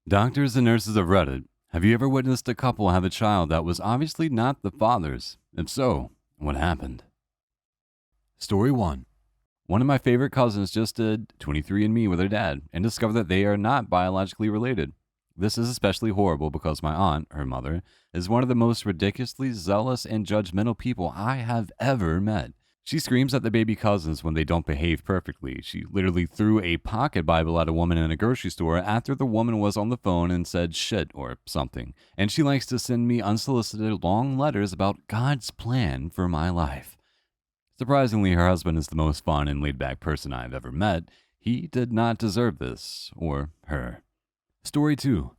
Doctors and nurses of Reddit, have you ever witnessed a couple have a child that was obviously not the father's? If so, what happened? Story 1. One of my favorite cousins just did 23andMe with her dad and discovered that they are not biologically related. This is especially horrible because my aunt, her mother, is one of the most ridiculously zealous and judgmental people I have ever met. She screams at the baby cousins when they don't behave perfectly. She literally threw a pocket Bible at a woman in a grocery store after the woman was on the phone and said shit or something. And she likes to send me unsolicited long letters about God's plan for my life. Surprisingly, her husband is the most fun and laid-back person I've ever met. He did not deserve this, or her. Story 2.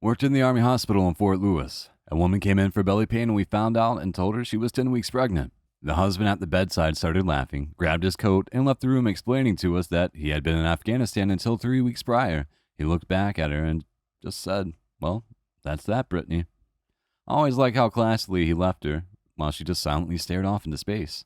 Worked in the Army hospital in Fort Lewis. A woman came in for belly pain and we found out and told her she was 10 weeks pregnant. The husband at the bedside started laughing, grabbed his coat, and left the room explaining to us that he had been in Afghanistan until 3 weeks prior. He looked back at her and just said, "Well, that's that, Brittany." I always like how classily he left her, while she just silently stared off into space.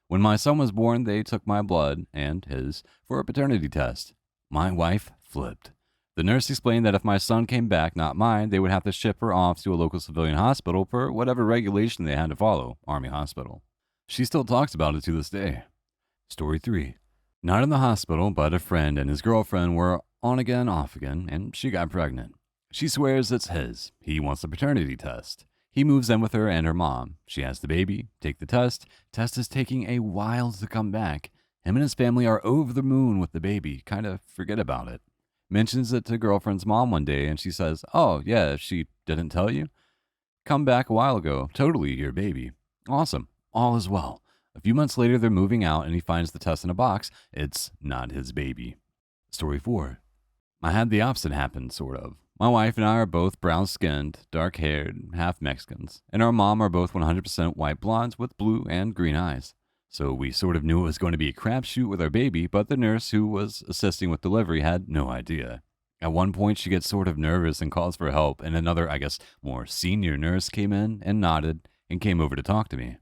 When my son was born, they took my blood, and his, for a paternity test. My wife flipped. The nurse explained that if my son came back, not mine, they would have to ship her off to a local civilian hospital for whatever regulation they had to follow, Army hospital. She still talks about it to this day. Story 3. Not in the hospital, but a friend and his girlfriend were on again, off again, and she got pregnant. She swears it's his. He wants a paternity test. He moves in with her and her mom. She has the baby, take the test. Test is taking a while to come back. Him and his family are over the moon with the baby, kind of forget about it. Mentions it to girlfriend's mom one day and she says, "Oh, yeah, she didn't tell you? Come back a while ago. Totally your baby." Awesome. All is well. A few months later, they're moving out and he finds the test in a box. It's not his baby. Story 4. I had the opposite happen, sort of. My wife and I are both brown-skinned, dark-haired, half Mexicans, and our mom are both 100% white blondes with blue and green eyes. So we sort of knew it was going to be a crapshoot with our baby, but the nurse who was assisting with delivery had no idea. At one point, she gets sort of nervous and calls for help, and another, I guess, more senior nurse came in and nodded and came over to talk to me.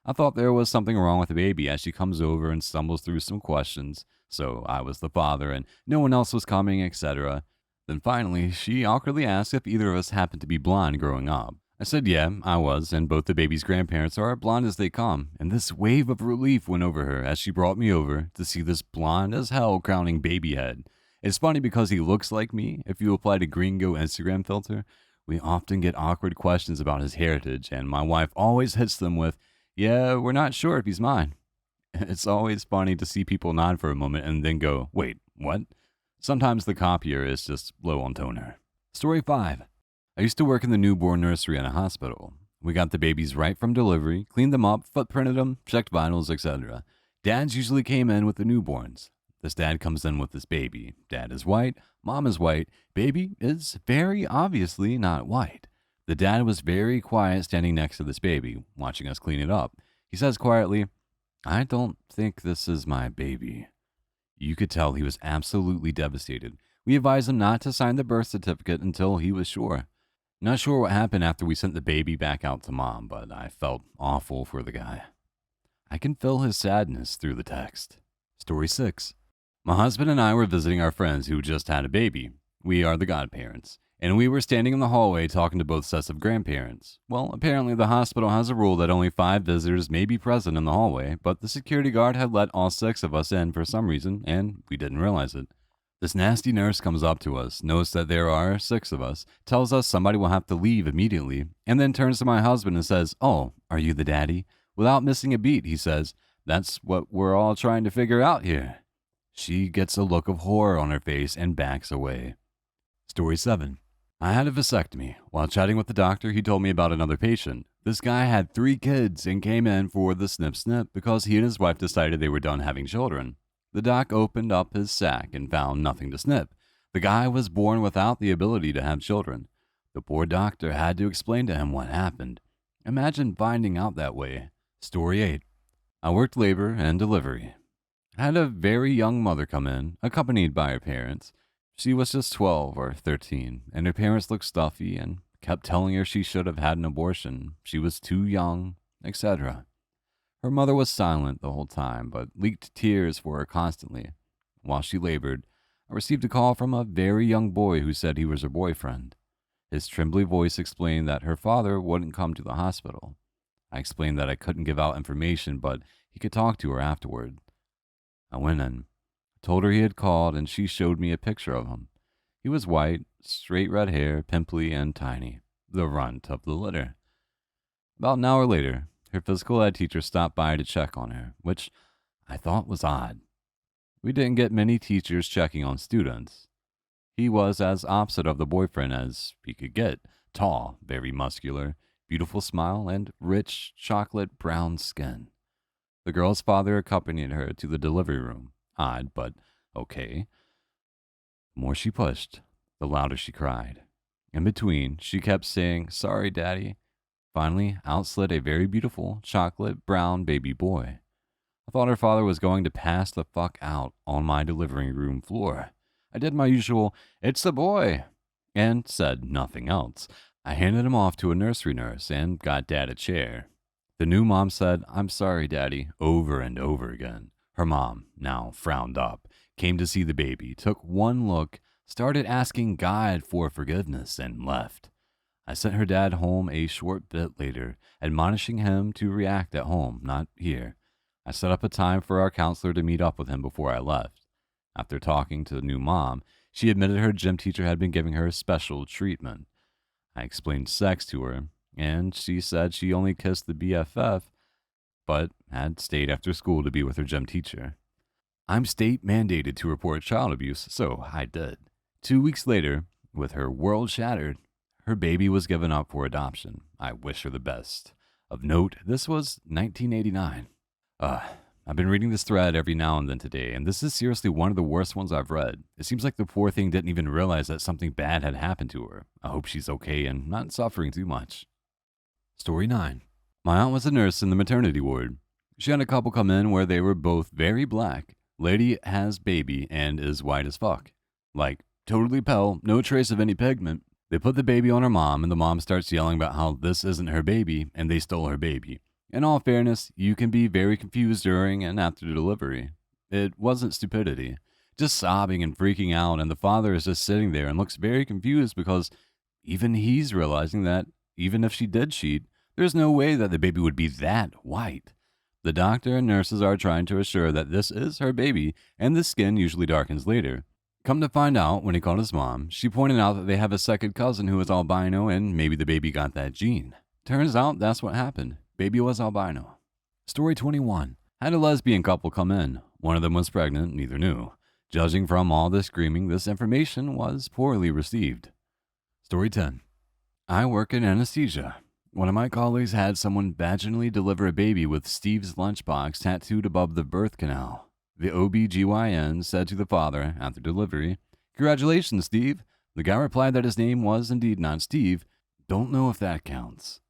I thought there was something wrong with the baby as she comes over and stumbles through some questions, so I was the father and no one else was coming, etc. Then finally, she awkwardly asked if either of us happened to be blonde growing up. I said yeah, I was, and both the baby's grandparents are blonde as they come, and this wave of relief went over her as she brought me over to see this blonde as hell crowning baby head. It's funny because he looks like me. If you apply the Gringo Instagram filter, we often get awkward questions about his heritage, and my wife always hits them with, "Yeah, we're not sure if he's mine." It's always funny to see people nod for a moment and then go, "Wait, what?" Sometimes the copier is just low on toner. Story 5. I used to work in the newborn nursery in a hospital. We got the babies right from delivery, cleaned them up, footprinted them, checked vitals, etc. Dads usually came in with the newborns. This dad comes in with this baby. Dad is white, mom is white, baby is very obviously not white. The dad was very quiet standing next to this baby, watching us clean it up. He says quietly, "I don't think this is my baby." You could tell he was absolutely devastated. We advised him not to sign the birth certificate until he was sure. Not sure what happened after we sent the baby back out to mom, but I felt awful for the guy. I can feel his sadness through the text. Story 6. My husband and I were visiting our friends who just had a baby. We are the godparents. And we were standing in the hallway talking to both sets of grandparents. Well, apparently the hospital has a rule that only 5 visitors may be present in the hallway, but the security guard had let all 6 of us in for some reason, and we didn't realize it. This nasty nurse comes up to us, knows that there are 6 of us, tells us somebody will have to leave immediately, and then turns to my husband and says, "Oh, are you the daddy?" Without missing a beat, he says, "That's what we're all trying to figure out here." She gets a look of horror on her face and backs away. Story 7. I had a vasectomy. While chatting with the doctor, he told me about another patient. This guy had 3 kids and came in for the snip because he and his wife decided they were done having children. The doc opened up his sack and found nothing to snip. The guy was born without the ability to have children. The poor doctor had to explain to him what happened. Imagine finding out that way. Story 8. I worked labor and delivery. I had a very young mother come in, accompanied by her parents. She was just 12 or 13, and her parents looked stuffy and kept telling her she should have had an abortion, she was too young, etc. Her mother was silent the whole time, but leaked tears for her constantly. While she labored, I received a call from a very young boy who said he was her boyfriend. His trembly voice explained that her father wouldn't come to the hospital. I explained that I couldn't give out information, but he could talk to her afterward. I went in, told her he had called, and she showed me a picture of him. He was white, straight red hair, pimply, and tiny, the runt of the litter. About an hour later, her physical ed teacher stopped by to check on her, which I thought was odd. We didn't get many teachers checking on students. He was as opposite of the boyfriend as he could get. Tall, very muscular, beautiful smile, and rich chocolate brown skin. The girl's father accompanied her to the delivery room. Odd, but okay. The more she pushed, the louder she cried. In between, she kept saying, "Sorry, Daddy." Finally, out slid a very beautiful chocolate brown baby boy. I thought her father was going to pass the fuck out on my delivery room floor. I did my usual, "It's the boy," and said nothing else. I handed him off to a nursery nurse and got Dad a chair. The new mom said, "I'm sorry, Daddy," over and over again. Her mom, now frowned up, came to see the baby, took one look, started asking God for forgiveness, and left. I sent her dad home a short bit later, admonishing him to react at home, not here. I set up a time for our counselor to meet up with him before I left. After talking to the new mom, she admitted her gym teacher had been giving her special treatment. I explained sex to her, and she said she only kissed the BFF, but had stayed after school to be with her gym teacher. I'm state mandated to report child abuse, so I did. 2 weeks later, with her world shattered, her baby was given up for adoption. I wish her the best. Of note, this was 1989. I've been reading this thread every now and then today, and this is seriously one of the worst ones I've read. It seems like the poor thing didn't even realize that something bad had happened to her. I hope she's okay and not suffering too much. Story 9. My aunt was a nurse in the maternity ward. She had a couple come in where they were both very black. Lady has baby and is white as fuck. Like, totally pale, no trace of any pigment. They put the baby on her mom, and the mom starts yelling about how this isn't her baby, and they stole her baby. In all fairness, you can be very confused during and after delivery. It wasn't stupidity, just sobbing and freaking out, and the father is just sitting there and looks very confused because even he's realizing that even if she did cheat, there's no way that the baby would be that white. The doctor and nurses are trying to assure that this is her baby, and the skin usually darkens later. Come to find out, when he called his mom, she pointed out that they have a second cousin who is albino, and maybe the baby got that gene. Turns out that's what happened. Baby was albino. Story 21. Had a lesbian couple come in. One of them was pregnant, neither knew. Judging from all the screaming, this information was poorly received. Story 10. I work in anesthesia. One of my colleagues had someone vaginally deliver a baby with Steve's lunchbox tattooed above the birth canal. The OBGYN said to the father after delivery, "Congratulations, Steve." The guy replied that his name was indeed not Steve. Don't know if that counts.